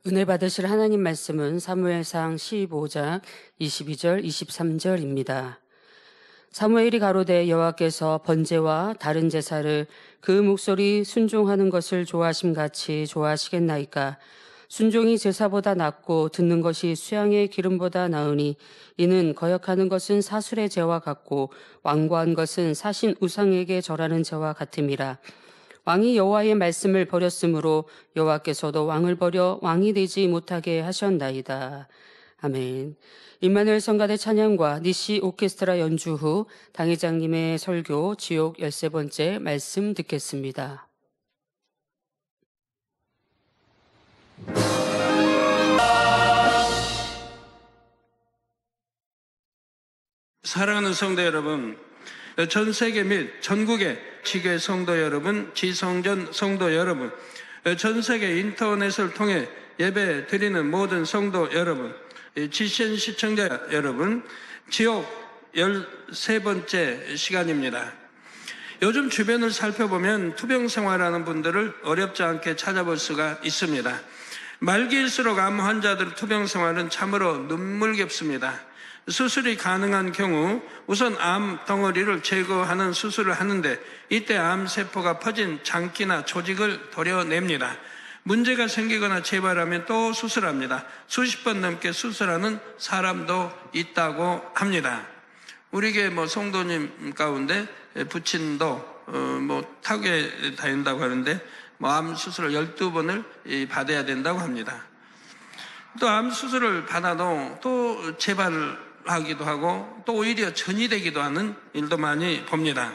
은혜 받으실 하나님 말씀은 사무엘상 15장 22절 23절입니다. 사무엘이 가로되 여호와께서 번제와 다른 제사를 그 목소리 순종하는 것을 좋아하심같이 좋아하시겠나이까. 순종이 제사보다 낫고 듣는 것이 수양의 기름보다 나으니 이는 거역하는 것은 사술의 죄와 같고 완고한 것은 사신 우상에게 절하는 죄와 같음이라. 왕이 여호와의 말씀을 버렸으므로 여호와께서도 왕을 버려 왕이 되지 못하게 하셨나이다. 아멘. 임마누엘 성가대 찬양과 니시 오케스트라 연주 후 당회장님의 설교 지옥 13번째 말씀 듣겠습니다. 사랑하는 성도 여러분, 전 세계 및 전국의 지교회 성도 여러분, 지성전 성도 여러분, 전 세계 인터넷을 통해 예배 드리는 모든 성도 여러분, GCN 시청자 여러분, 지옥 13번째 시간입니다. 요즘 주변을 살펴보면 투병 생활하는 분들을 어렵지 않게 찾아볼 수가 있습니다. 말기일수록 암 환자들의 투병 생활은 참으로 눈물겹습니다. 수술이 가능한 경우 우선 암 덩어리를 제거하는 수술을 하는데 이때 암세포가 퍼진 장기나 조직을 도려냅니다. 문제가 생기거나 재발하면 또 수술합니다. 수십 번 넘게 수술하는 사람도 있다고 합니다. 우리 교회 성도님 가운데 부친도 타국에 다닌다고 하는데 암 수술을 12번을 받아야 된다고 합니다. 또 암 수술을 받아도 또 재발하기도 하고 또 오히려 전이 되기도 하는 일도 많이 봅니다.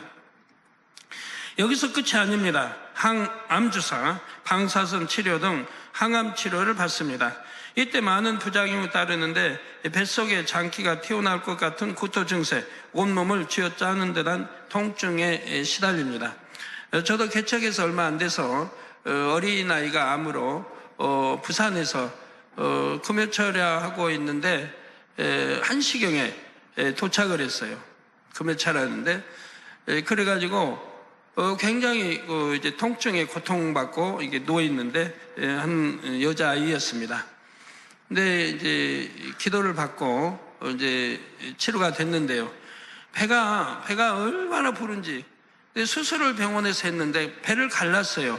여기서 끝이 아닙니다. 항암주사, 방사선 치료 등 항암 치료를 받습니다. 이때 많은 부작용이 따르는데 뱃속에 장기가 튀어나올 것 같은 구토 증세, 온몸을 쥐어짜는 듯한 통증에 시달립니다. 저도 개척해서 얼마 안 돼서 어린아이가 암으로 부산에서 금요철야하고 있는데 1시경에 도착을 했어요. 금요철야하는데 그래가지고 굉장히 이제 통증에 고통받고 이게 누워 있는데 한 여자아이였습니다. 근데 이제 기도를 받고 이제 치료가 됐는데요. 배가 얼마나 부른지. 수술을 병원에서 했는데 배를 갈랐어요.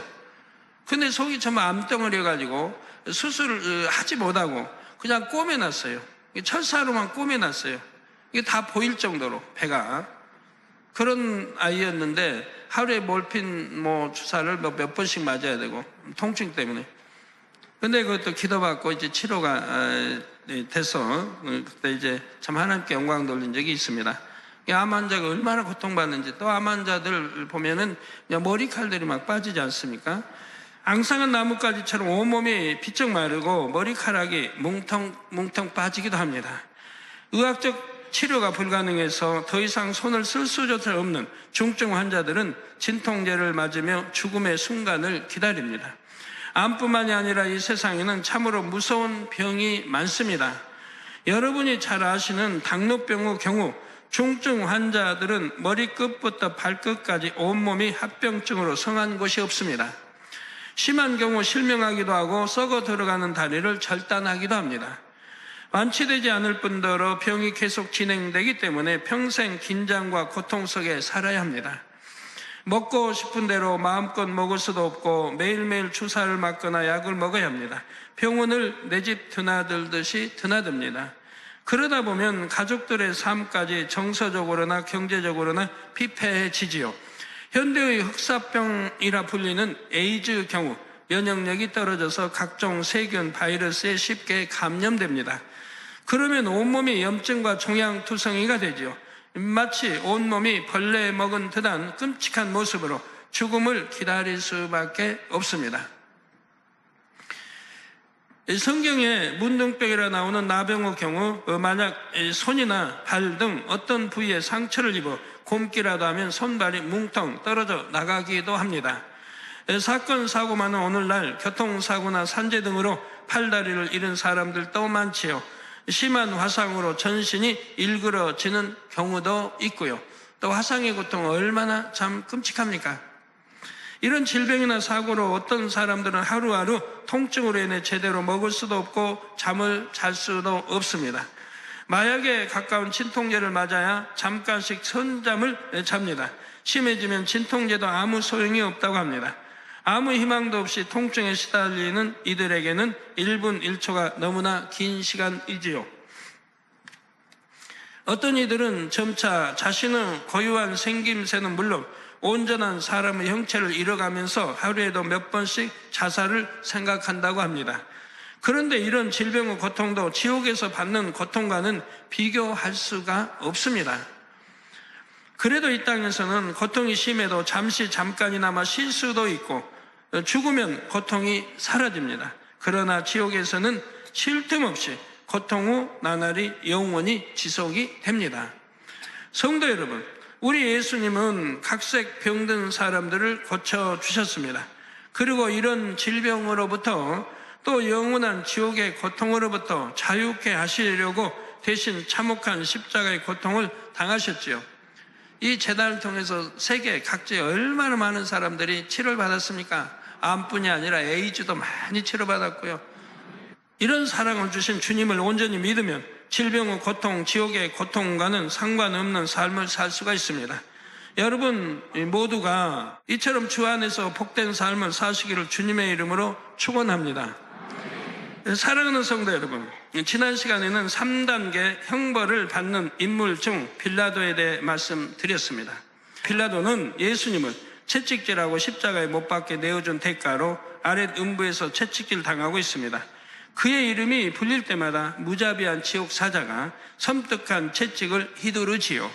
근데 속이 정말 암덩어리여가지고 수술을 하지 못하고 그냥 꼬매놨어요. 철사로만 꼬매놨어요. 이게 다 보일 정도로 배가. 그런 아이였는데 하루에 몰핀 주사를 몇 번씩 맞아야 되고 통증 때문에. 근데 그것도 기도받고 이제 치료가 돼서 그때 이제 참 하나님께 영광 돌린 적이 있습니다. 암 환자가 얼마나 고통받는지, 또 암 환자들 보면은 그냥 머리칼들이 막 빠지지 않습니까? 앙상한 나뭇가지처럼 온몸이 비쩍 마르고 머리카락이 뭉텅 빠지기도 합니다. 의학적 치료가 불가능해서 더 이상 손을 쓸 수조차 없는 중증 환자들은 진통제를 맞으며 죽음의 순간을 기다립니다. 암뿐만이 아니라 이 세상에는 참으로 무서운 병이 많습니다. 여러분이 잘 아시는 당뇨병의 경우 중증 환자들은 머리끝부터 발끝까지 온몸이 합병증으로 성한 곳이 없습니다. 심한 경우 실명하기도 하고 썩어 들어가는 다리를 절단하기도 합니다. 완치되지 않을 뿐더러 병이 계속 진행되기 때문에 평생 긴장과 고통 속에 살아야 합니다. 먹고 싶은 대로 마음껏 먹을 수도 없고 매일매일 주사를 맞거나 약을 먹어야 합니다. 병원을 내 집 드나들듯이 드나듭니다. 그러다 보면 가족들의 삶까지 정서적으로나 경제적으로나 피폐해지지요. 현대의 흑사병이라 불리는 에이즈 경우 면역력이 떨어져서 각종 세균, 바이러스에 쉽게 감염됩니다. 그러면 온몸이 염증과 종양투성이가 되지요. 마치 온몸이 벌레 먹은 듯한 끔찍한 모습으로 죽음을 기다릴 수밖에 없습니다. 성경에 문둥병이라 나오는 나병의 경우 만약 손이나 발 등 어떤 부위에 상처를 입어 곰기라도 하면 손발이 뭉텅 떨어져 나가기도 합니다. 사건 사고 많은 오늘날 교통사고나 산재 등으로 팔다리를 잃은 사람들도 많지요. 심한 화상으로 전신이 일그러지는 경우도 있고요. 또 화상의 고통은 얼마나 참 끔찍합니까? 이런 질병이나 사고로 어떤 사람들은 하루하루 통증으로 인해 제대로 먹을 수도 없고 잠을 잘 수도 없습니다. 마약에 가까운 진통제를 맞아야 잠깐씩 선잠을 잡니다. 심해지면 진통제도 아무 소용이 없다고 합니다. 아무 희망도 없이 통증에 시달리는 이들에게는 1분 1초가 너무나 긴 시간이지요. 어떤 이들은 점차 자신의 고유한 생김새는 물론 온전한 사람의 형체를 잃어가면서 하루에도 몇 번씩 자살을 생각한다고 합니다. 그런데 이런 질병의 고통도 지옥에서 받는 고통과는 비교할 수가 없습니다. 그래도 이 땅에서는 고통이 심해도 잠깐이나마 쉴 수도 있고 죽으면 고통이 사라집니다. 그러나 지옥에서는 쉴 틈 없이 고통 후 나날이 영원히 지속이 됩니다. 성도 여러분, 우리 예수님은 각색 병든 사람들을 고쳐주셨습니다. 그리고 이런 질병으로부터 또 영원한 지옥의 고통으로부터 자유케 하시려고 대신 참혹한 십자가의 고통을 당하셨지요. 이 재단을 통해서 세계 각지에 얼마나 많은 사람들이 치료를 받았습니까? 암뿐이 아니라 에이즈도 많이 치료받았고요. 이런 사랑을 주신 주님을 온전히 믿으면 질병의 고통, 지옥의 고통과는 상관없는 삶을 살 수가 있습니다. 여러분 모두가 이처럼 주 안에서 복된 삶을 사시기를 주님의 이름으로 축원합니다. 사랑하는 성도 여러분, 지난 시간에는 3단계 형벌을 받는 인물 중 빌라도에 대해 말씀드렸습니다. 빌라도는 예수님을 채찍질하고 십자가에 못 박게 내어준 대가로 아랫 음부에서 채찍질 당하고 있습니다. 그의 이름이 불릴 때마다 무자비한 지옥 사자가 섬뜩한 채찍을 휘두르지요.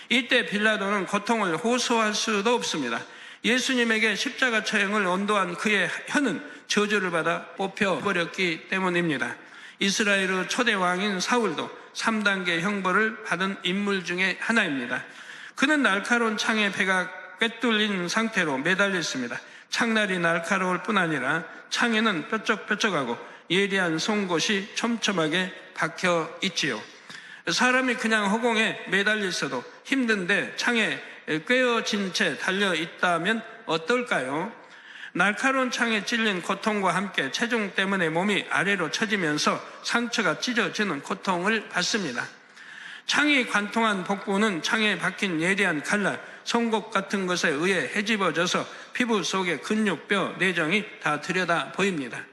이때 빌라도는 고통을 호소할 수도 없습니다. 예수님에게 십자가 처형을 언도한 그의 혀는 저주를 받아 뽑혀버렸기 때문입니다. 이스라엘의 초대 왕인 사울도 3단계 형벌을 받은 인물 중에 하나입니다. 그는 날카로운 창에 배가 꿰뚫린 상태로 매달려 있습니다. 창날이 날카로울 뿐 아니라 창에는 뾰족뾰족하고 예리한 송곳이 촘촘하게 박혀 있지요. 사람이 그냥 허공에 매달려 있어도 힘든데 창에 꿰어진 채 달려 있다면 어떨까요? 날카로운 창에 찔린 고통과 함께 체중 때문에 몸이 아래로 처지면서 상처가 찢어지는 고통을 받습니다. 창이 관통한 복부는 창에 박힌 예리한 칼날, 송곳 같은 것에 의해 헤집어져서 피부 속의 근육, 뼈, 내장이 다 들여다 보입니다.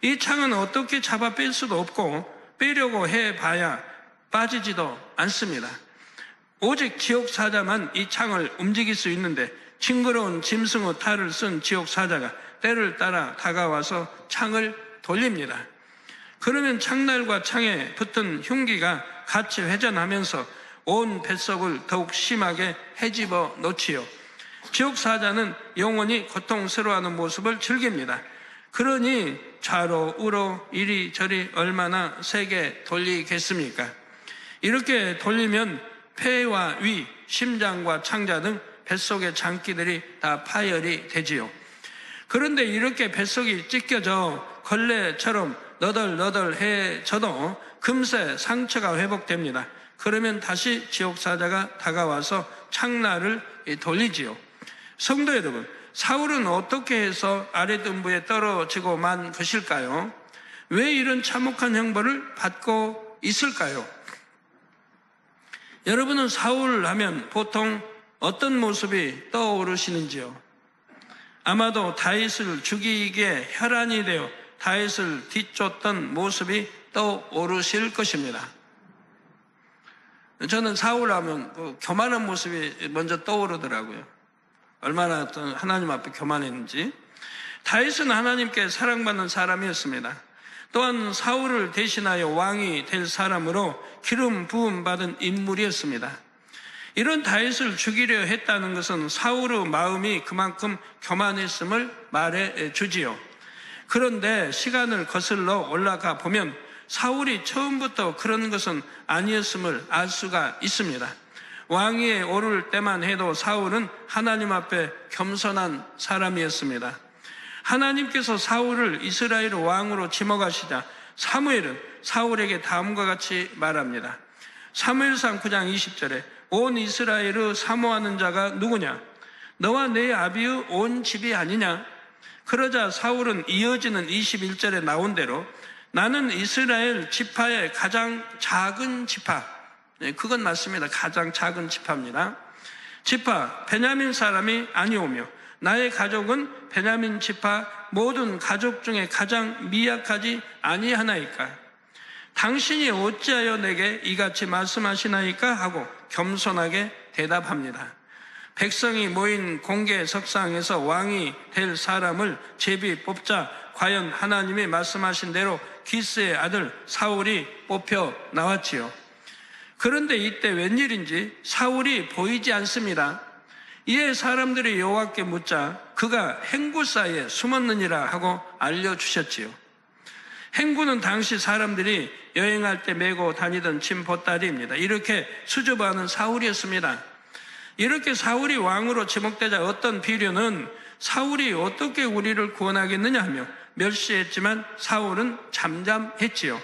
이 창은 어떻게 잡아 뺄 수도 없고 빼려고 해봐야 빠지지도 않습니다. 오직 지옥사자만 이 창을 움직일 수 있는데 징그러운 짐승의 탈을 쓴 지옥사자가 때를 따라 다가와서 창을 돌립니다. 그러면 창날과 창에 붙은 흉기가 같이 회전하면서 온 뱃속을 더욱 심하게 헤집어 놓지요. 지옥사자는 영원히 고통스러워하는 모습을 즐깁니다. 그러니 좌로 우로 이리저리 얼마나 세게 돌리겠습니까? 이렇게 돌리면 폐와 위, 심장과 창자 등 뱃속의 장기들이 다 파열이 되지요. 그런데 이렇게 뱃속이 찢겨져 걸레처럼 너덜너덜해져도 금세 상처가 회복됩니다. 그러면 다시 지옥사자가 다가와서 창날을 돌리지요. 성도 여러분, 사울은 어떻게 해서 아랫음부에 떨어지고만 것일까요? 왜 이런 참혹한 형벌을 받고 있을까요? 여러분은 사울 하면 보통 어떤 모습이 떠오르시는지요? 아마도 다윗을 죽이기에 혈안이 되어 다윗을 뒤쫓던 모습이 떠오르실 것입니다. 저는 사울 하면 교만한 모습이 먼저 떠오르더라고요. 얼마나 어떤 하나님 앞에 교만했는지. 다윗은 하나님께 사랑받는 사람이었습니다. 또한 사울을 대신하여 왕이 될 사람으로 기름 부음 받은 인물이었습니다. 이런 다윗을 죽이려 했다는 것은 사울의 마음이 그만큼 교만했음을 말해 주지요. 그런데 시간을 거슬러 올라가 보면 사울이 처음부터 그런 것은 아니었음을 알 수가 있습니다. 왕위에 오를 때만 해도 사울은 하나님 앞에 겸손한 사람이었습니다. 하나님께서 사울을 이스라엘 왕으로 지목하시자 사무엘은 사울에게 다음과 같이 말합니다. 사무엘상 9장 20절에 온 이스라엘을 사모하는 자가 누구냐? 너와 네 아비의 온 집이 아니냐? 그러자 사울은 이어지는 21절에 나온 대로 나는 이스라엘 지파의 가장 작은 지파, 그건 맞습니다. 가장 작은 지파입니다. 지파 베냐민 사람이 아니오며 나의 가족은 베냐민 지파 모든 가족 중에 가장 미약하지 아니하나이까? 당신이 어찌하여 내게 이같이 말씀하시나이까? 하고 겸손하게 대답합니다. 백성이 모인 공개 석상에서 왕이 될 사람을 제비 뽑자 과연 하나님이 말씀하신 대로 기스의 아들 사울이 뽑혀 나왔지요. 그런데 이때 웬일인지 사울이 보이지 않습니다. 이에 사람들이 여호와께 묻자 그가 행구 사이에 숨었느니라 하고 알려주셨지요. 행구는 당시 사람들이 여행할 때 메고 다니던 짐 보따리입니다. 이렇게 수줍어하는 사울이었습니다. 이렇게 사울이 왕으로 지목되자 어떤 비류는 사울이 어떻게 우리를 구원하겠느냐 하며 멸시했지만 사울은 잠잠했지요.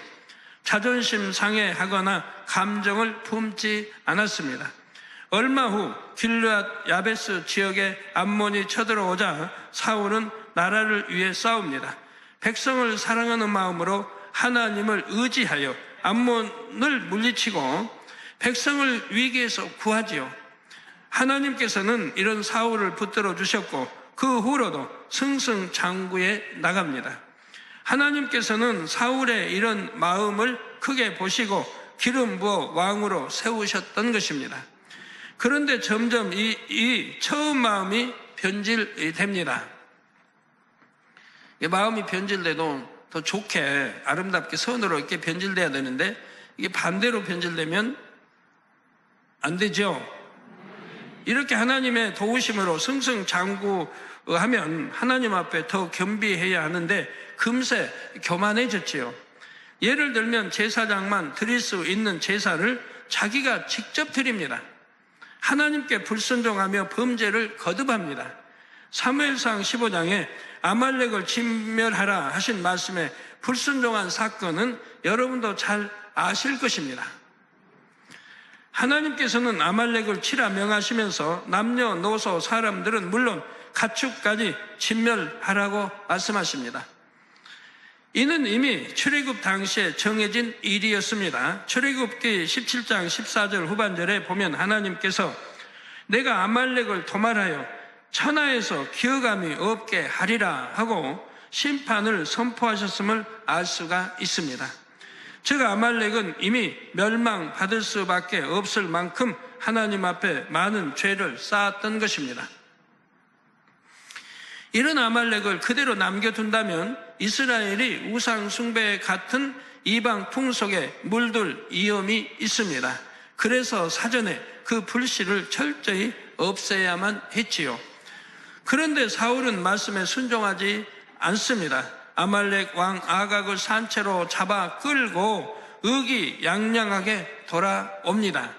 자존심 상해하거나 감정을 품지 않았습니다. 얼마 후 길르앗 야베스 지역에 암몬이 쳐들어오자 사울은 나라를 위해 싸웁니다. 백성을 사랑하는 마음으로 하나님을 의지하여 암몬을 물리치고 백성을 위기에서 구하지요. 하나님께서는 이런 사울을 붙들어 주셨고 그 후로도 승승장구에 나갑니다. 하나님께서는 사울의 이런 마음을 크게 보시고 기름 부어 왕으로 세우셨던 것입니다. 그런데 점점 이 처음 마음이 변질됩니다. 마음이 변질돼도 더 좋게 아름답게 선으로 이렇게 변질돼야 되는데 이게 반대로 변질되면 안 되죠. 이렇게 하나님의 도우심으로 승승장구하면 하나님 앞에 더 겸비해야 하는데 금세 교만해졌지요. 예를 들면 제사장만 드릴 수 있는 제사를 자기가 직접 드립니다. 하나님께 불순종하며 범죄를 거듭합니다. 사무엘상 15장에 아말렉을 진멸하라 하신 말씀에 불순종한 사건은 여러분도 잘 아실 것입니다. 하나님께서는 아말렉을 치라 명하시면서 남녀노소 사람들은 물론 가축까지 진멸하라고 말씀하십니다. 이는 이미 출애굽 당시에 정해진 일이었습니다. 출애굽기 17장 14절 후반절에 보면 하나님께서 내가 아말렉을 도말하여 천하에서 기어감이 없게 하리라 하고 심판을 선포하셨음을 알 수가 있습니다. 즉 아말렉은 이미 멸망받을 수밖에 없을 만큼 하나님 앞에 많은 죄를 쌓았던 것입니다. 이런 아말렉을 그대로 남겨둔다면 이스라엘이 우상 숭배 같은 이방 풍속에 물들 위험이 있습니다. 그래서 사전에 그 불씨를 철저히 없애야만 했지요. 그런데 사울은 말씀에 순종하지 않습니다. 아말렉 왕 아각을 산채로 잡아 끌고 의기양양하게 돌아옵니다.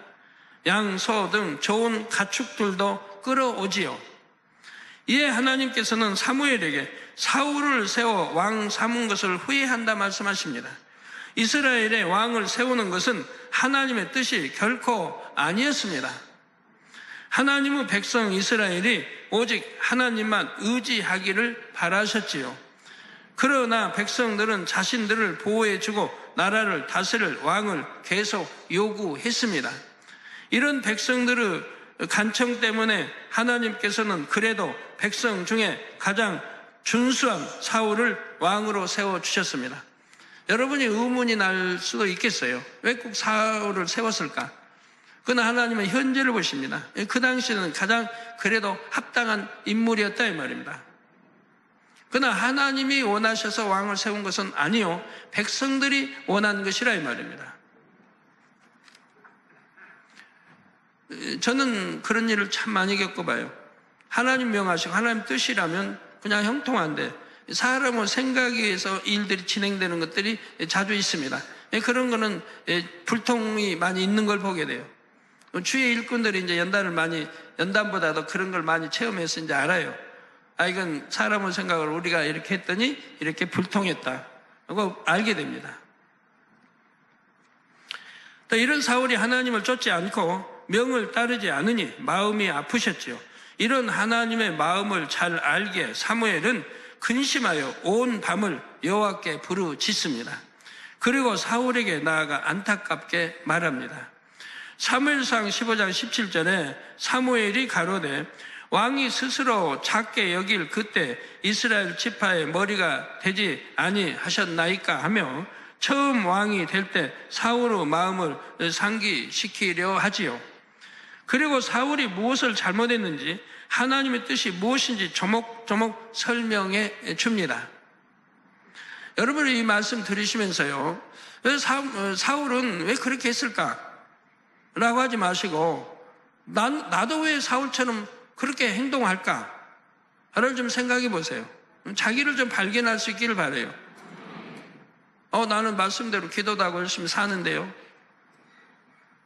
양, 소 등 좋은 가축들도 끌어오지요. 이에 하나님께서는 사무엘에게 사울을 세워 왕 삼은 것을 후회한다 말씀하십니다. 이스라엘의 왕을 세우는 것은 하나님의 뜻이 결코 아니었습니다. 하나님의 백성 이스라엘이 오직 하나님만 의지하기를 바라셨지요. 그러나 백성들은 자신들을 보호해주고 나라를 다스릴 왕을 계속 요구했습니다. 이런 백성들의 간청 때문에 하나님께서는 그래도 백성 중에 가장 준수한 사울을 왕으로 세워주셨습니다. 여러분이 의문이 날 수도 있겠어요. 왜 꼭 사울을 세웠을까? 그러나 하나님은 현재를 보십니다. 그 당시에는 가장 그래도 합당한 인물이었다 이 말입니다. 그러나 하나님이 원하셔서 왕을 세운 것은 아니요, 백성들이 원한 것이라 이 말입니다. 저는 그런 일을 참 많이 겪어봐요. 하나님 명하시고 하나님 뜻이라면 그냥 형통한데 사람의 생각에 의해서 일들이 진행되는 것들이 자주 있습니다. 그런 거는 불통이 많이 있는 걸 보게 돼요. 주의 일꾼들이 이제 연단보다도 그런 걸 많이 체험해서 이제 알아요. 이건 사람의 생각을 우리가 이렇게 했더니 이렇게 불통했다. 그거 알게 됩니다. 또 이런 사울이 하나님을 쫓지 않고 명을 따르지 않으니 마음이 아프셨지요. 이런 하나님의 마음을 잘 알기에 사무엘은 근심하여 온 밤을 여호와께 부르짖습니다. 그리고 사울에게 나아가 안타깝게 말합니다. 사무엘상 15장 17절에 사무엘이 가로되 왕이 스스로 작게 여길 그때 이스라엘 지파의 머리가 되지 아니하셨나이까 하며 처음 왕이 될 때 사울의 마음을 상기시키려 하지요. 그리고 사울이 무엇을 잘못했는지 하나님의 뜻이 무엇인지 조목조목 설명해 줍니다. 여러분이 이 말씀 들으시면서요, 사울은 왜 그렇게 했을까? 라고 하지 마시고 나도 왜 사울처럼 그렇게 행동할까? 를 좀 생각해 보세요. 자기를 좀 발견할 수 있기를 바라요. 나는 말씀대로 기도도 하고 열심히 사는데요.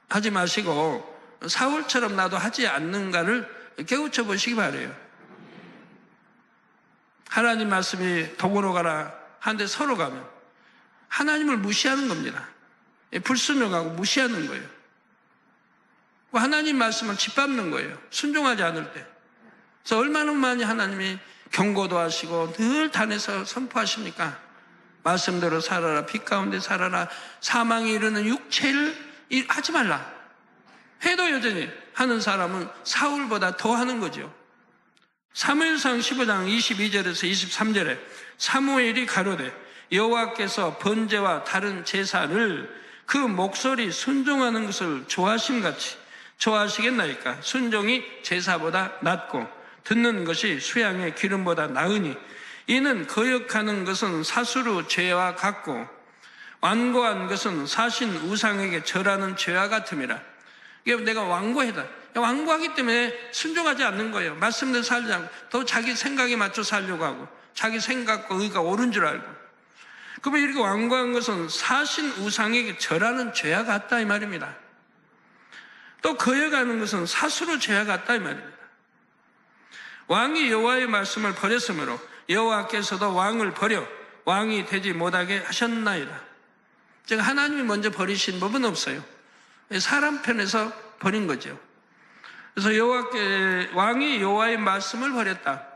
하지 마시고 사울처럼 나도 하지 않는가를 깨우쳐 보시기 바라요. 하나님 말씀이 동으로 가라 하는데 서로 가면 하나님을 무시하는 겁니다. 불순종하고 무시하는 거예요. 하나님 말씀을 짓밟는 거예요. 순종하지 않을 때. 그래서 얼마나 많이 하나님이 경고도 하시고 늘 단에서 선포하십니까? 말씀대로 살아라. 빛 가운데 살아라. 사망에 이르는 육체를 하지 말라. 해도 여전히 하는 사람은 사울보다 더 하는 거죠. 사무엘상 15장 22절에서 23절에 사무엘이 가로되 여호와께서 번제와 다른 제사를 그 목소리 순종하는 것을 좋아하심같이 좋아하시겠나이까? 순종이 제사보다 낫고 듣는 것이 수양의 기름보다 나으니 이는 거역하는 것은 사수로 죄와 같고 완고한 것은 사신 우상에게 절하는 죄와 같음이라. 이게 내가 완고하다. 완고하기 때문에 순종하지 않는 거예요. 말씀대로 살지 않고 더 자기 생각에 맞춰 살려고 하고 자기 생각과 의가 옳은 줄 알고. 그러면 이렇게 완고한 것은 사신 우상에게 절하는 죄와 같다 이 말입니다. 또 거역하는 것은 사수로 죄와 같다 이 말입니다. 왕이 여호와의 말씀을 버렸으므로 여호와께서도 왕을 버려 왕이 되지 못하게 하셨나이다. 즉 하나님이 먼저 버리신 법은 없어요. 사람 편에서 버린 거죠. 그래서 왕이 여호와의 말씀을 버렸다.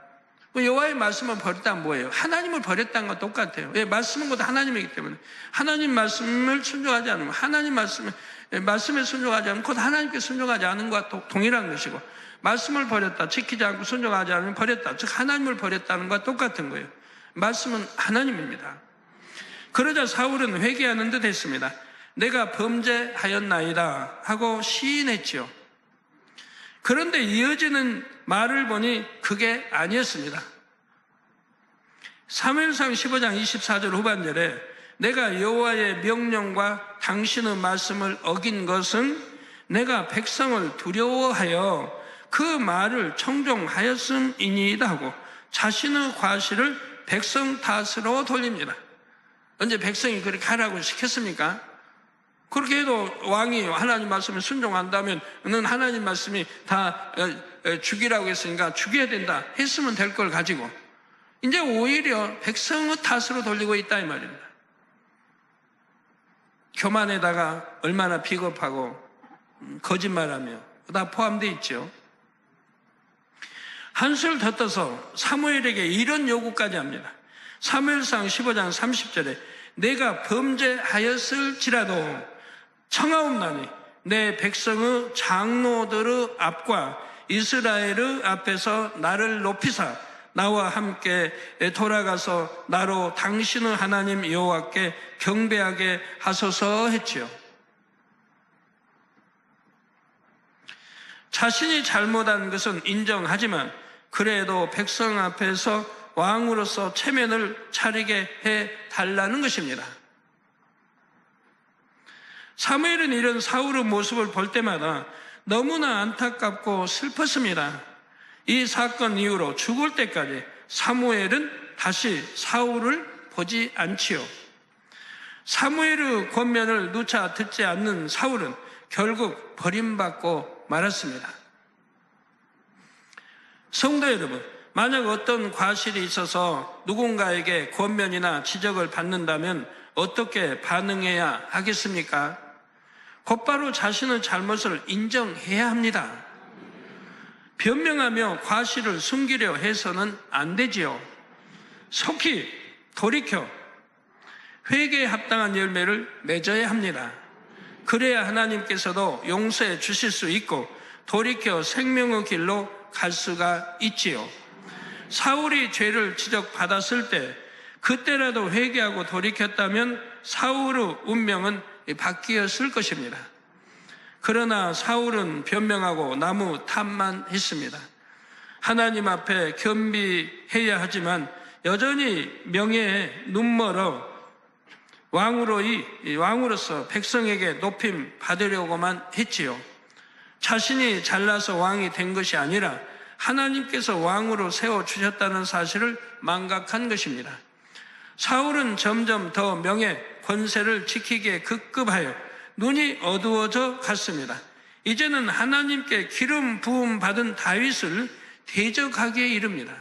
여호와의 말씀을 버렸다는 뭐예요? 하나님을 버렸다는 건 똑같아요. 왜? 말씀은 곧 하나님이기 때문에 하나님 말씀을 순종하지 않으면 하나님 말씀에 순종하지 않으면 곧 하나님께 순종하지 않은 것과 동일한 것이고 말씀을 버렸다, 지키지 않고 순종하지 않으면 버렸다, 즉 하나님을 버렸다는 것과 똑같은 거예요. 말씀은 하나님입니다. 그러자 사울은 회개하는 듯 했습니다. 내가 범죄하였나이다 하고 시인했지요. 그런데 이어지는 말을 보니 그게 아니었습니다. 사무엘상 15장 24절 후반절에 내가 여호와의 명령과 당신의 말씀을 어긴 것은 내가 백성을 두려워하여 그 말을 청종하였음이니이다 하고 자신의 과실을 백성 탓으로 돌립니다. 언제 백성이 그렇게 하라고 시켰습니까? 그렇게 해도 왕이 하나님 말씀을 순종한다면 는 하나님 말씀이 다 죽이라고 했으니까 죽여야 된다 했으면 될 걸 가지고 이제 오히려 백성의 탓으로 돌리고 있다 이 말입니다. 교만에다가 얼마나 비겁하고 거짓말하며 다 포함되어 있죠. 한술 더 떠서 사무엘에게 이런 요구까지 합니다. 사무엘상 15장 30절에 내가 범죄하였을지라도 청하옵나니 내 백성의 장로들의 앞과 이스라엘의 앞에서 나를 높이사 나와 함께 돌아가서 나로 당신의 하나님 여호와께 경배하게 하소서 했지요. 자신이 잘못한 것은 인정하지만 그래도 백성 앞에서 왕으로서 체면을 차리게 해달라는 것입니다. 사무엘은 이런 사울의 모습을 볼 때마다 너무나 안타깝고 슬펐습니다. 이 사건 이후로 죽을 때까지 사무엘은 다시 사울을 보지 않지요. 사무엘의 권면을 누차 듣지 않는 사울은 결국 버림받고 말았습니다. 성도 여러분, 만약 어떤 과실이 있어서 누군가에게 권면이나 지적을 받는다면 어떻게 반응해야 하겠습니까? 곧바로 자신의 잘못을 인정해야 합니다. 변명하며 과실을 숨기려 해서는 안 되지요. 속히 돌이켜 회개에 합당한 열매를 맺어야 합니다. 그래야 하나님께서도 용서해 주실 수 있고 돌이켜 생명의 길로 갈 수가 있지요. 사울이 죄를 지적받았을 때 그때라도 회개하고 돌이켰다면 사울의 운명은 바뀌었을 것입니다. 그러나 사울은 변명하고 나무 탓만 했습니다. 하나님 앞에 겸비해야 하지만 여전히 명예에 눈멀어 왕으로서 백성에게 높임 받으려고만 했지요. 자신이 잘나서 왕이 된 것이 아니라 하나님께서 왕으로 세워주셨다는 사실을 망각한 것입니다. 사울은 점점 더 명예, 권세를 지키기에 급급하여 눈이 어두워져 갔습니다. 이제는 하나님께 기름 부음 받은 다윗을 대적하기에 이릅니다.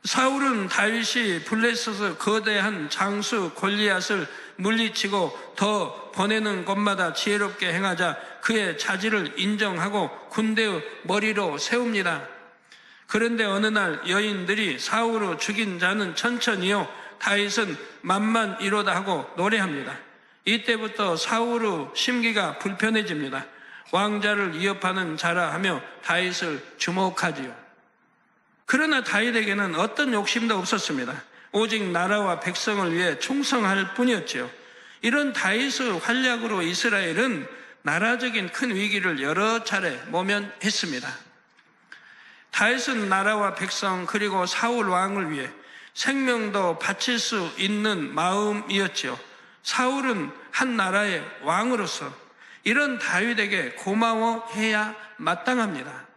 사울은 다윗이 블레셋의 거대한 장수 골리앗을 물리치고 더 보내는 곳마다 지혜롭게 행하자 그의 자질을 인정하고 군대의 머리로 세웁니다. 그런데 어느 날 여인들이 사울을 죽인 자는 천천히요 다윗은 만만이로다 하고 노래합니다. 이때부터 사울의 심기가 불편해집니다. 왕자를 위협하는 자라 하며 다윗을 주목하지요. 그러나 다윗에게는 어떤 욕심도 없었습니다. 오직 나라와 백성을 위해 충성할 뿐이었지요. 이런 다윗의 활약으로 이스라엘은 나라적인 큰 위기를 여러 차례 모면했습니다. 다윗은 나라와 백성 그리고 사울 왕을 위해 생명도 바칠 수 있는 마음이었지요. 사울은 한 나라의 왕으로서 이런 다윗에게 고마워해야 마땅합니다.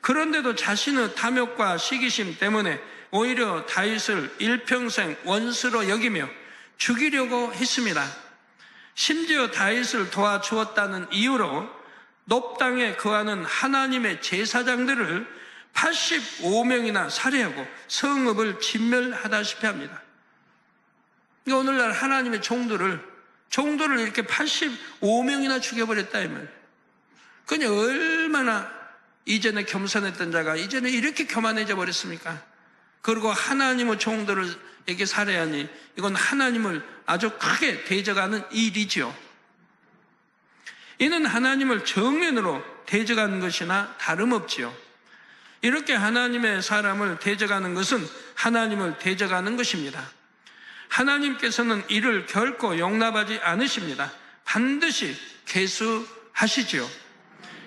그런데도 자신의 탐욕과 시기심 때문에 오히려 다윗을 일평생 원수로 여기며 죽이려고 했습니다. 심지어 다윗을 도와주었다는 이유로 높당에 거하는 하나님의 제사장들을 85명이나 살해하고 성읍을 진멸하다시피 합니다. 오늘날 하나님의 종들을 이렇게 85명이나 죽여버렸다 이 말이에요. 그니 얼마나 이전에 겸손했던 자가 이제는 이렇게 교만해져 버렸습니까? 그리고 하나님의 종들에게 살해하니 이건 하나님을 아주 크게 대적하는 일이지요. 이는 하나님을 정면으로 대적하는 것이나 다름없지요. 이렇게 하나님의 사람을 대적하는 것은 하나님을 대적하는 것입니다. 하나님께서는 이를 결코 용납하지 않으십니다. 반드시 계수하시지요.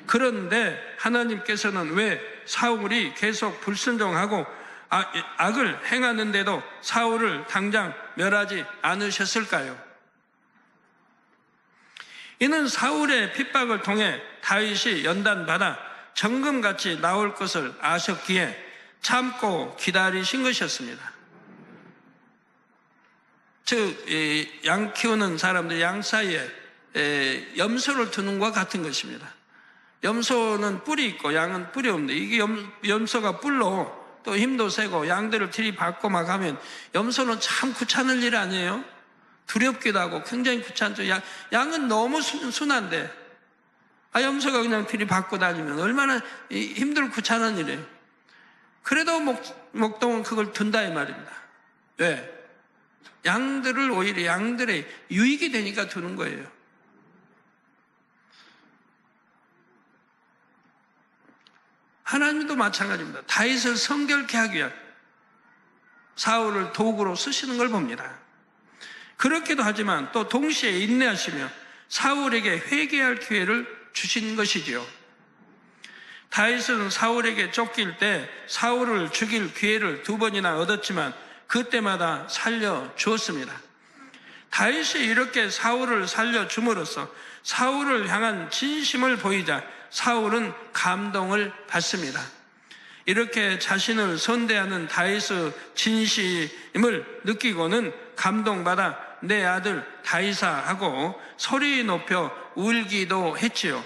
그런데 하나님께서는 왜 사울이 계속 불순종하고 악을 행하는데도 사울을 당장 멸하지 않으셨을까요? 이는 사울의 핍박을 통해 다윗이 연단받아 정금같이 나올 것을 아셨기에 참고 기다리신 것이었습니다. 즉, 양 키우는 사람들 양 사이에 염소를 두는 것과 같은 것입니다. 염소는 뿔이 있고 양은 뿔이 없는데 이게 염소가 뿔로 또 힘도 세고 양들을 들이받고 막 하면 염소는 참 귀찮을 일 아니에요? 두렵기도 하고 굉장히 귀찮죠. 양은 너무 순한데 염소가 그냥 들이받고 다니면 얼마나 힘들고 귀찮은 일이에요. 그래도 목동은 그걸 둔다 이 말입니다. 왜? 양들을 오히려 양들의 유익이 되니까 두는 거예요. 하나님도 마찬가지입니다. 다윗을 성결케 하기 위한 사울을 도구로 쓰시는 걸 봅니다. 그렇기도 하지만 또 동시에 인내하시며 사울에게 회개할 기회를 주신 것이지요. 다윗은 사울에게 쫓길 때 사울을 죽일 기회를 2번이나 얻었지만 그때마다 살려주었습니다. 다윗이 이렇게 사울을 살려줌으로써 사울을 향한 진심을 보이자 사울은 감동을 받습니다. 이렇게 자신을 선대하는 다윗의 진심을 느끼고는 감동받아 내 아들 다윗아 하고 소리 높여 울기도 했지요.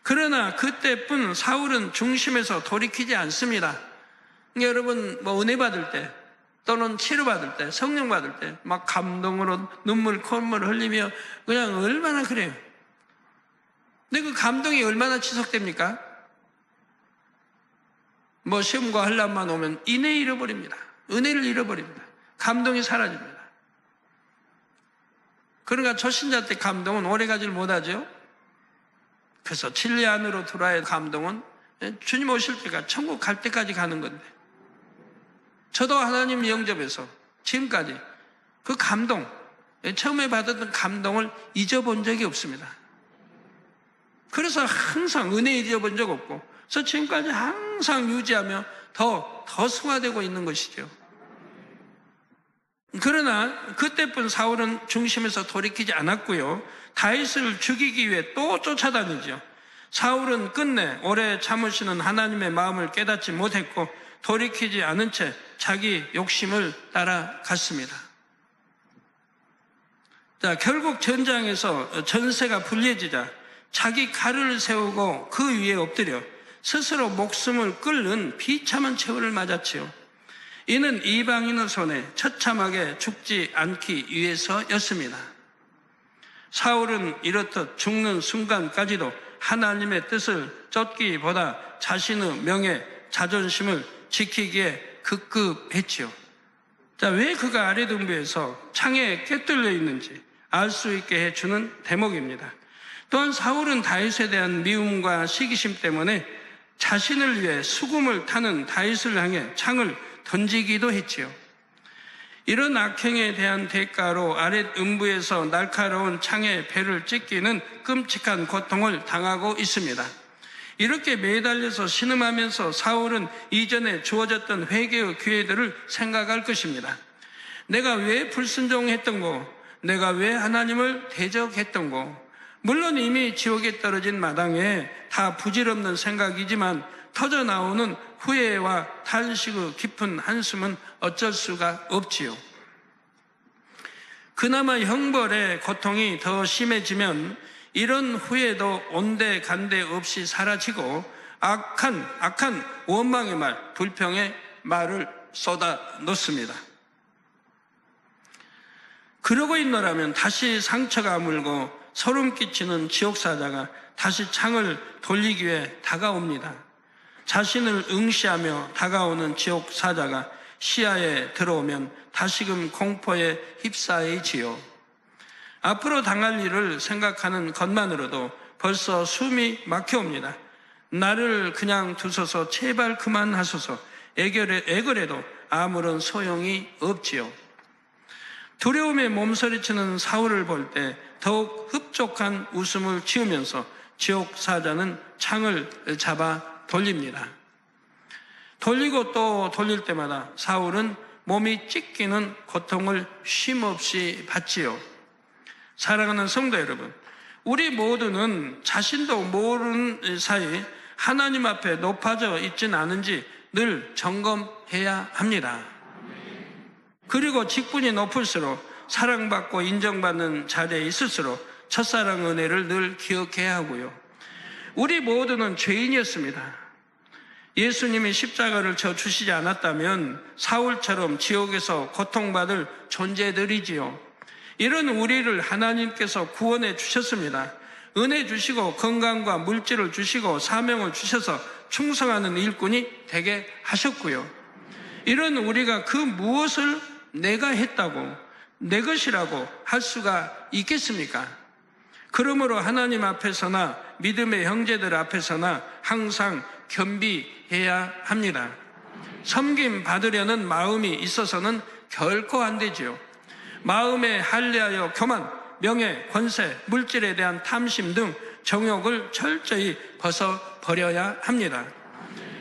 그러나 그때뿐 사울은 중심에서 돌이키지 않습니다. 여러분 은혜 받을 때 또는 치료받을 때 성령 받을 때 막 감동으로 눈물 콧물 흘리며 그냥 얼마나 그래요. 근데 그 감동이 얼마나 지속됩니까? 뭐 시험과 환난만 오면 인해 잃어버립니다. 은혜를 잃어버립니다. 감동이 사라집니다. 그러니까 초신자 때 감동은 오래가지를 못하죠. 그래서 진리 안으로 들어와야 감동은 주님 오실 때가 천국 갈 때까지 가는 건데, 저도 하나님 영접해서 지금까지 그 감동, 처음에 받았던 감동을 잊어본 적이 없습니다. 그래서 항상 은혜 잊어본 적 없고, 그래서 지금까지 항상 유지하며 더 승화되고 있는 것이죠. 그러나 그때뿐 사울은 중심에서 돌이키지 않았고요, 다윗을 죽이기 위해 또 쫓아다니죠. 사울은 끝내 오래 참으시는 하나님의 마음을 깨닫지 못했고 돌이키지 않은 채 자기 욕심을 따라갔습니다. 자, 결국 전장에서 전세가 불리해지자 자기 칼을 세우고 그 위에 엎드려 스스로 목숨을 끊는 비참한 최후를 맞았지요. 이는 이방인의 손에 처참하게 죽지 않기 위해서였습니다. 사울은 이렇듯 죽는 순간까지도 하나님의 뜻을 쫓기보다 자신의 명예, 자존심을 지키기에 급급했지요. 자, 왜 그가 아래등부에서 창에 꿰뚫려 있는지 알 수 있게 해주는 대목입니다. 또한 사울은 다윗에 대한 미움과 시기심 때문에 자신을 위해 수금을 타는 다윗을 향해 창을 던지기도 했지요. 이런 악행에 대한 대가로 아랫음부에서 날카로운 창에 배를 찢기는 끔찍한 고통을 당하고 있습니다. 이렇게 매달려서 신음하면서 사울은 이전에 주어졌던 회개의 기회들을 생각할 것입니다. 내가 왜 불순종했던고? 내가 왜 하나님을 대적했던고? 물론 이미 지옥에 떨어진 마당에 다 부질없는 생각이지만 터져나오는 후회와 탄식의 깊은 한숨은 어쩔 수가 없지요. 그나마 형벌의 고통이 더 심해지면 이런 후회도 온데간데 없이 사라지고 악한 원망의 말, 불평의 말을 쏟아 놓습니다. 그러고 있노라면 다시 상처가 물고 소름 끼치는 지옥사자가 다시 창을 돌리기 위해 다가옵니다. 자신을 응시하며 다가오는 지옥사자가 시야에 들어오면 다시금 공포에 휩싸이지요. 앞으로 당할 일을 생각하는 것만으로도 벌써 숨이 막혀옵니다. 나를 그냥 두소서, 제발 그만하소서. 애걸해도 아무런 소용이 없지요. 두려움에 몸서리치는 사울을 볼 때 더욱 흡족한 웃음을 지으면서 지옥사자는 창을 잡아 돌립니다. 돌리고 또 돌릴 때마다 사울은 몸이 찢기는 고통을 쉼없이 받지요. 사랑하는 성도 여러분, 우리 모두는 자신도 모르는 사이 하나님 앞에 높아져 있진 않은지 늘 점검해야 합니다. 그리고 직분이 높을수록 사랑받고 인정받는 자리에 있을수록 첫사랑 은혜를 늘 기억해야 하고요. 우리 모두는 죄인이었습니다. 예수님이 십자가를 져 주시지 않았다면 사울처럼 지옥에서 고통받을 존재들이지요. 이런 우리를 하나님께서 구원해 주셨습니다. 은혜 주시고 건강과 물질을 주시고 사명을 주셔서 충성하는 일꾼이 되게 하셨고요. 이런 우리가 그 무엇을 내가 했다고, 내 것이라고 할 수가 있겠습니까? 그러므로 하나님 앞에서나 믿음의 형제들 앞에서나 항상 겸비해야 합니다. 섬김 받으려는 마음이 있어서는 결코 안 되지요. 마음에 할례하여 교만, 명예, 권세, 물질에 대한 탐심 등 정욕을 철저히 벗어버려야 합니다.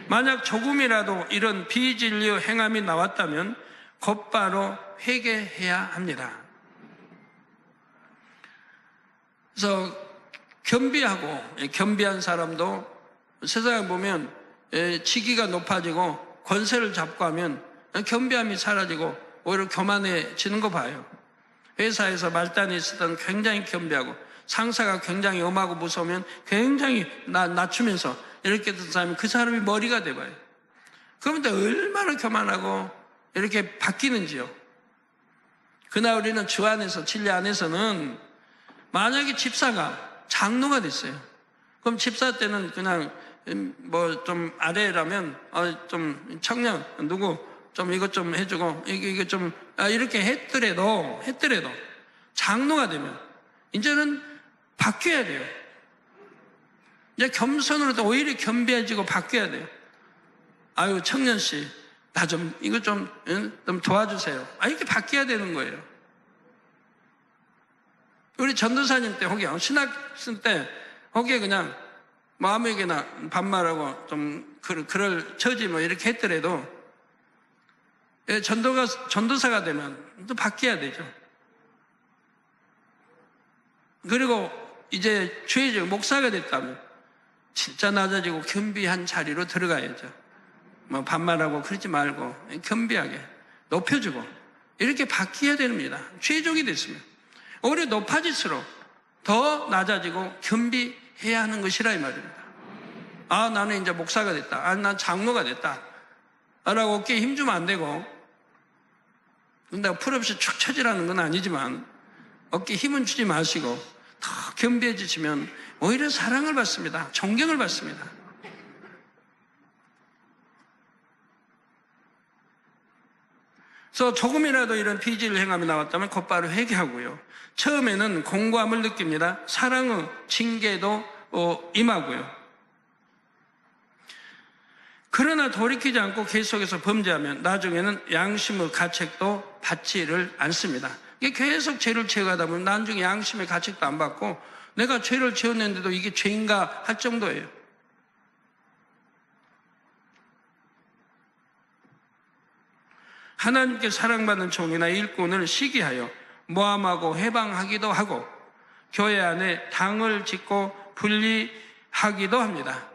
만약 조금이라도 이런 비진리의 행함이 나왔다면 곧바로 회개해야 합니다. 그래서 겸비한 사람도 세상에 보면 직위가 높아지고 권세를 잡고 하면 겸비함이 사라지고 오히려 교만해지는 거 봐요. 회사에서 말단이 있었던 굉장히 겸비하고 상사가 굉장히 엄하고 무서우면 굉장히 낮추면서 이렇게 된 사람이 그 사람이 머리가 돼봐요. 그런데 얼마나 교만하고 이렇게 바뀌는지요. 그날 우리는 주 안에서 진리 안에서는 만약에 집사가 장로가 됐어요. 그럼 집사 때는 그냥 뭐 좀 아래라면 좀 청년 누구 좀 이것 좀 해주고 이거 좀 이렇게 했더라도 장로가 되면 이제는 바뀌어야 돼요. 이제 겸손으로 오히려 겸비해지고 바뀌어야 돼요. 아유 청년 씨, 나 좀 이거 좀 도와주세요. 이렇게 바뀌어야 되는 거예요. 우리 전도사님 때 혹여 신학생 때 혹여 그냥 뭐 아무에게나 반말하고 좀 그럴 처지 뭐 이렇게 했더라도 전도사가 되면 또 바뀌어야 되죠. 그리고 이제 주의적 목사가 됐다면 진짜 낮아지고 겸비한 자리로 들어가야죠. 뭐 반말하고 그러지 말고 겸비하게 높여주고 이렇게 바뀌어야 됩니다. 최종이 됐으면 오히려 높아질수록 더 낮아지고 겸비해야 하는 것이라 이 말입니다. 나는 이제 목사가 됐다. 난 장로가 됐다. 라고 어깨에 힘주면 안 되고, 근데 풀없이 축 처지라는 건 아니지만 어깨에 힘은 주지 마시고 더 겸비해지시면 오히려 사랑을 받습니다. 존경을 받습니다. 그래서 조금이라도 이런 비질을 행함이 나왔다면 곧바로 회개하고요. 처음에는 공고함을 느낍니다. 사랑의 징계도 임하고요. 그러나 돌이키지 않고 계속해서 범죄하면 나중에는 양심의 가책도 받지를 않습니다. 이게 계속 죄를 지어가다 보면 나중에 양심의 가책도 안 받고 내가 죄를 지었는데도 이게 죄인가 할 정도예요. 하나님께 사랑받는 종이나 일꾼을 시기하여 모함하고 해방하기도 하고 교회 안에 당을 짓고 분리하기도 합니다.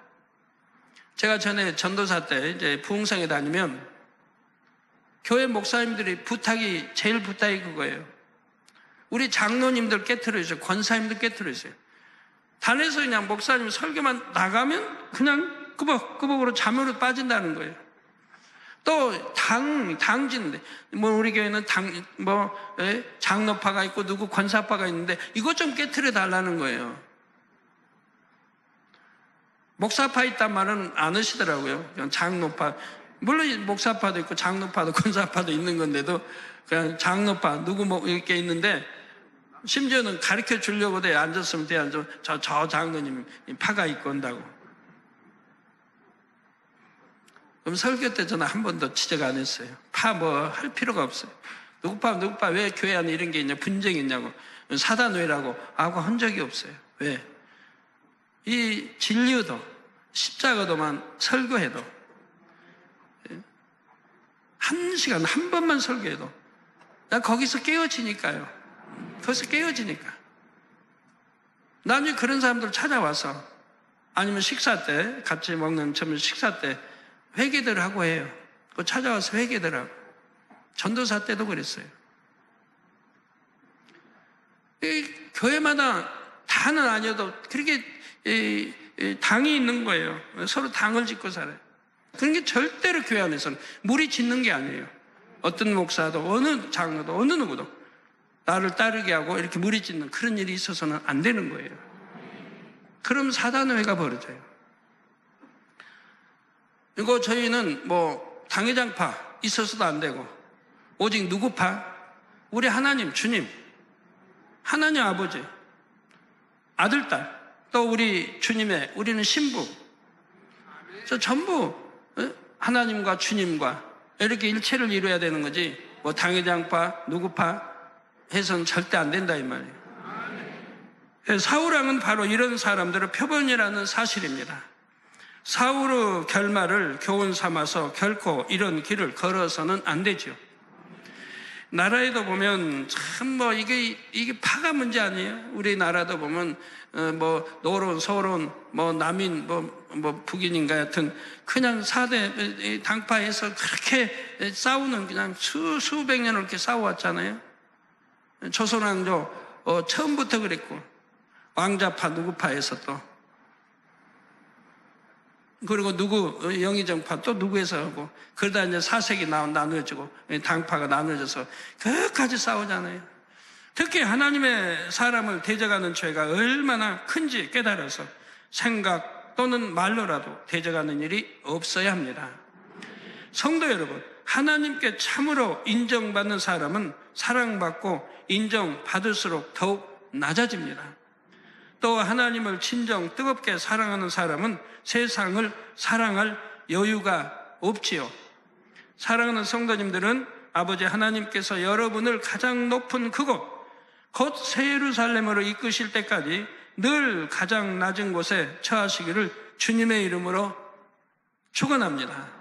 제가 전에 전도사 때 이제 부흥성에 다니면 교회 목사님들이 제일 부탁이 그거예요. 우리 장로님들 깨트려주세요. 권사님들 깨트려주세요. 단에서 그냥 목사님 설교만 나가면 그냥 꾸벅꾸벅으로 잠으로 빠진다는 거예요. 또 당진데 뭐 우리 교회는 장로파가 있고 누구 권사파가 있는데 이것 좀 깨트려 달라는 거예요. 목사파 있단 말은 안 하시더라고요. 그냥 장로파. 물론 목사파도 있고 장로파도 권사파도 있는 건데도 그냥 장로파 누구 뭐 이렇게 있는데 심지어는 가르쳐 주려고 돼. 앉았으면 돼. 저 장로님 파가 있고 온다고. 그럼 설교 때 저는 한 번도 지적 안 했어요. 파 뭐 할 필요가 없어요. 누구 파 왜 교회 안에 이런 게 있냐 분쟁이 있냐고 사단회라고 하고 한 적이 없어요. 왜? 이 진리도 십자가도만 설교해도 1시간 한 번만 설교해도 나 거기서 깨어지니까요. 거기서 깨어지니까 나중에 그런 사람들 찾아와서 아니면 식사 때 같이 먹는 점심 식사 때 회개들 하고 해요. 그 찾아와서 회개들 하고 전도사 때도 그랬어요. 이 교회마다 다는 아니어도 그렇게 당이 있는 거예요. 서로 당을 짓고 살아요. 그런 게 절대로 교회 안에서는 무리 짓는 게 아니에요. 어떤 목사도 어느 장로도 어느 누구도 나를 따르게 하고 이렇게 무리 짓는 그런 일이 있어서는 안 되는 거예요. 그럼 사단회가 벌어져요. 그리고 저희는 뭐 당회장파 있어서도 안 되고 오직 누구 파? 우리 하나님 주님 하나님 아버지 아들 딸 또 우리 주님의 우리는 신부 저 전부 하나님과 주님과 이렇게 일체를 이루어야 되는 거지 뭐 당회장파 누구파 해서는 절대 안 된다 이 말이에요. 사울왕은 바로 이런 사람들의 표본이라는 사실입니다. 사울의 결말을 교훈 삼아서 결코 이런 길을 걸어서는 안 되죠. 나라에도 보면 참 뭐 이게 파가 문제 아니에요. 우리나라도 보면 뭐 노론, 서론, 뭐 남인, 뭐 북인인가 하여튼 그냥 4대 당파에서 그렇게 싸우는 그냥 수백 년을 이렇게 싸워왔잖아요. 조선왕조 처음부터 그랬고 왕자파 누구파에서 또 그리고 누구 영의정파 또 누구에서 하고 그러다 이제 사색이 나눠지고 당파가 나눠져서 끝까지 싸우잖아요. 특히 하나님의 사람을 대적하는 죄가 얼마나 큰지 깨달아서 생각 또는 말로라도 대적하는 일이 없어야 합니다. 성도 여러분, 하나님께 참으로 인정받는 사람은 사랑받고 인정받을수록 더욱 낮아집니다. 또 하나님을 진정 뜨겁게 사랑하는 사람은 세상을 사랑할 여유가 없지요. 사랑하는 성도님들은 아버지 하나님께서 여러분을 가장 높은 그곳, 곧 새 예루살렘으로 이끄실 때까지 늘 가장 낮은 곳에 처하시기를 주님의 이름으로 축원합니다.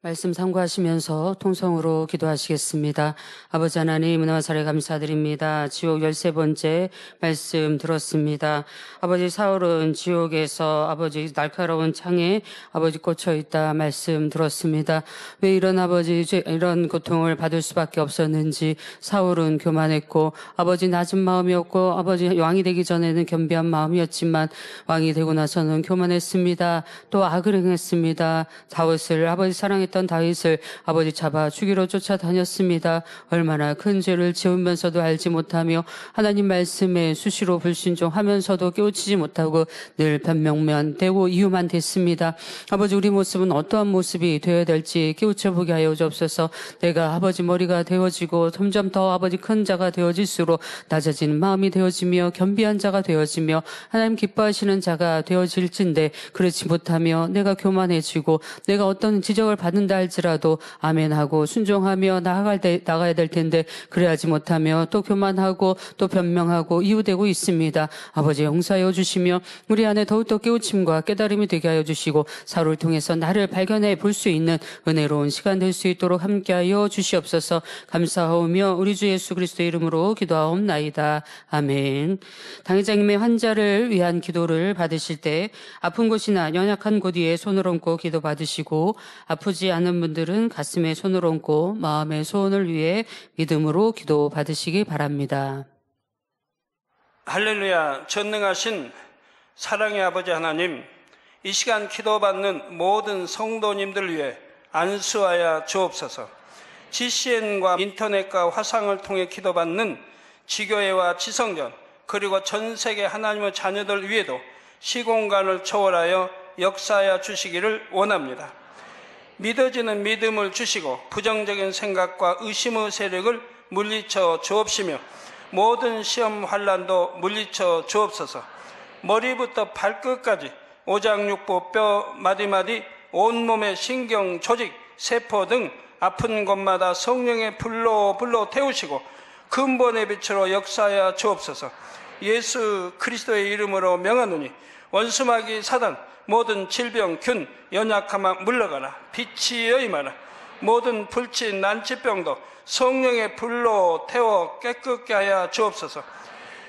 말씀 참고하시면서 통성으로 기도하시겠습니다. 아버지 하나님, 은혜와 사랑에 감사드립니다. 지옥 13번째 말씀 들었습니다. 아버지, 사울은 지옥에서 아버지 날카로운 창에 아버지 꽂혀 있다 말씀 들었습니다. 왜 이런 아버지 이런 고통을 받을 수밖에 없었는지, 사울은 교만했고 아버지 낮은 마음이었고 아버지 왕이 되기 전에는 겸비한 마음이었지만 왕이 되고 나서는 교만했습니다. 또 악을 행했습니다. 다윗을 아버지 사랑했던 다윗을 아버지 잡아 죽이러 쫓아다녔습니다. 얼마나 큰 죄를 지으면서도 알지 못하며 하나님 말씀에 수시로 불순종하면서도 깨우치지 못하고 늘 변명만 되고 이유만 됐습니다. 아버지, 우리 모습은 어떠한 모습이 되어야 될지 깨우쳐보게 하여 주옵소서. 내가 아버지 머리가 되어지고 점점 더 아버지 큰 자가 되어질수록 낮아지는 마음이 되어지며 겸비한 자가 되어지며 하나님 기뻐하시는 자가 되어질진데, 그렇지 못하며 내가 교만해지고 내가 어떤 지적을 받는다 할지라도 아멘하고 순종하며 나가야 될 텐데, 그래야지 못하며 또 교만하고 또 변명하고 이유되고 있습니다. 아버지, 용서하여 주시며 우리 안에 더욱더 깨우침과 깨달음이 되게 하여 주시고 사울을 통해서 나를 발견해 볼 수 있는 은혜로운 시간 될 수 있도록 함께하여 주시옵소서. 감사하오며 우리 주 예수 그리스도의 이름으로 기도하옵나이다. 아멘. 당회장님의 환자를 위한 기도를 받으실 때 아픈 곳이나 연약한 곳 위에 손을 얹고 기도 받으시고, 아프지 않은 분들은 가슴에 손을 얹고 마음의 소원을 위해 믿음으로 기도 받으시기 바랍니다. 할렐루야. 전능하신 사랑의 아버지 하나님, 이 시간 기도받는 모든 성도님들 위해 안수하여 주옵소서. GCN과 인터넷과 화상을 통해 기도받는 지교회와 지성전, 그리고 전 세계 하나님의 자녀들 위에도 시공간을 초월하여 역사하여 주시기를 원합니다. 믿어지는 믿음을 주시고 부정적인 생각과 의심의 세력을 물리쳐 주옵시며 모든 시험 환난도 물리쳐 주옵소서. 머리부터 발끝까지 오장육부 뼈 마디마디 온몸의 신경 조직 세포 등 아픈 곳마다 성령의 불로 태우시고 근본의 빛으로 역사하여 주옵소서. 예수 그리스도의 이름으로 명하노니 원수마귀 사단 모든 질병 균 연약함아 물러가라. 빛이 여임하라. 모든 불치 난치병도 성령의 불로 태워 깨끗게 하여 주옵소서.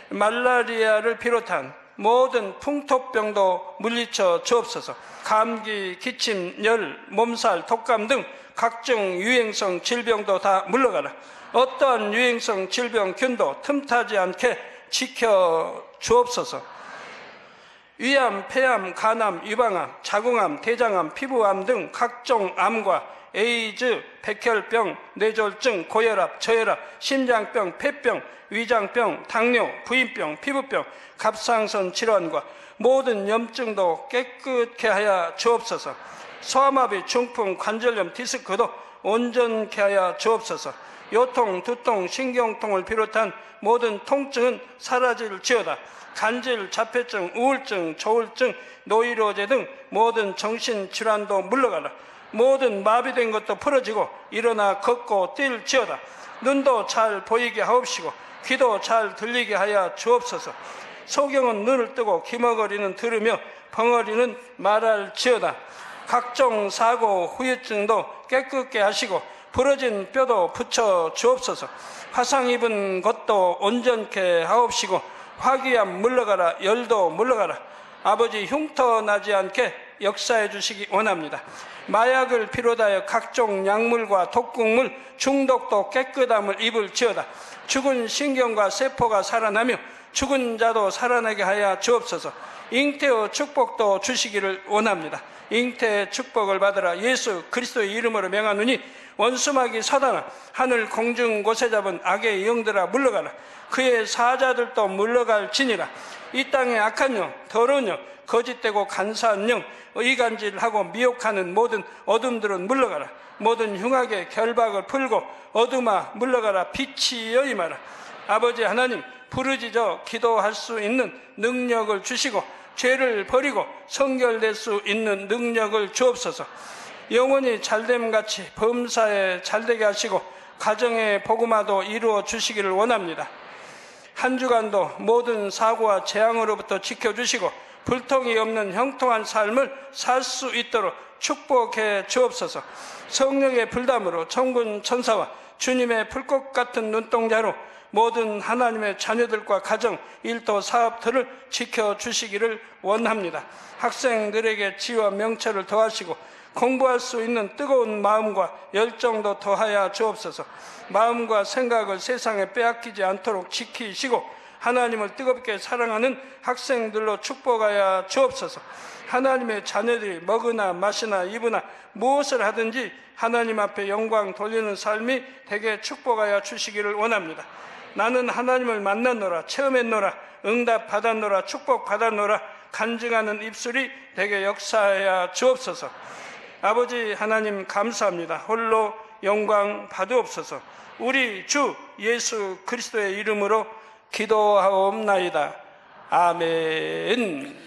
말라리아를 비롯한 모든 풍토병도 물리쳐 주옵소서. 감기, 기침, 열, 몸살, 독감 등 각종 유행성 질병도 다 물러가라. 어떠한 유행성 질병 균도 틈타지 않게 지켜 주옵소서. 위암, 폐암, 간암, 유방암, 자궁암, 대장암, 피부암 등 각종 암과 에이즈, 백혈병, 뇌졸중, 고혈압, 저혈압, 심장병, 폐병, 위장병, 당뇨, 부인병, 피부병, 갑상선 질환과 모든 염증도 깨끗게 하여 주옵소서. 소아마비, 중풍, 관절염, 디스크도 온전케 하여 주옵소서. 요통, 두통, 신경통을 비롯한 모든 통증은 사라질지어다. 간질, 자폐증, 우울증, 조울증, 노이로제 등 모든 정신질환도 물러가라. 모든 마비된 것도 풀어지고 일어나 걷고 뛸지어다. 눈도 잘 보이게 하옵시고 귀도 잘 들리게 하여 주옵소서. 소경은 눈을 뜨고 기머거리는 들으며 벙어리는 말할지어다. 각종 사고, 후유증도 깨끗게 하시고 부러진 뼈도 붙여 주옵소서. 화상 입은 것도 온전케 하옵시고 화기암 물러가라. 열도 물러가라. 아버지, 흉터 나지 않게 역사해 주시기 원합니다. 마약을 비롯하여 각종 약물과 독극물 중독도 깨끗함을 입을지어다. 죽은 신경과 세포가 살아나며 죽은 자도 살아나게 하여 주옵소서. 잉태의 축복도 주시기를 원합니다. 잉태의 축복을 받으라. 예수 그리스도의 이름으로 명하노니 원수마귀 사단아, 하늘 공중 곳에 잡은 악의 영들아 물러가라. 그의 사자들도 물러갈지니라. 이 땅의 악한 영, 더러운 영, 거짓되고 간사한 영, 이간질하고 미혹하는 모든 어둠들은 물러가라. 모든 흉악의 결박을 풀고 어둠아 물러가라. 빛이여 임하라. 아버지 하나님, 부르짖어 기도할 수 있는 능력을 주시고 죄를 버리고 성결될 수 있는 능력을 주옵소서. 영원히 잘됨같이 범사에 잘되게 하시고 가정의 복음화도 이루어 주시기를 원합니다. 한 주간도 모든 사고와 재앙으로부터 지켜주시고 불통이 없는 형통한 삶을 살 수 있도록 축복해 주옵소서. 성령의 불담으로 천군 천사와 주님의 불꽃 같은 눈동자로 모든 하나님의 자녀들과 가정, 일도, 사업들을 지켜주시기를 원합니다. 학생들에게 지혜와 명철을 더하시고 공부할 수 있는 뜨거운 마음과 열정도 더하여 주옵소서. 마음과 생각을 세상에 빼앗기지 않도록 지키시고 하나님을 뜨겁게 사랑하는 학생들로 축복하여 주옵소서. 하나님의 자녀들이 먹으나 마시나 입으나 무엇을 하든지 하나님 앞에 영광 돌리는 삶이 되게 축복하여 주시기를 원합니다. 나는 하나님을 만났노라, 체험했노라, 응답 받았노라, 축복 받았노라 간증하는 입술이 되게 역사하여 주옵소서. 아버지 하나님 감사합니다. 홀로 영광 받으옵소서. 우리 주 예수 그리스도의 이름으로 기도하옵나이다. 아멘.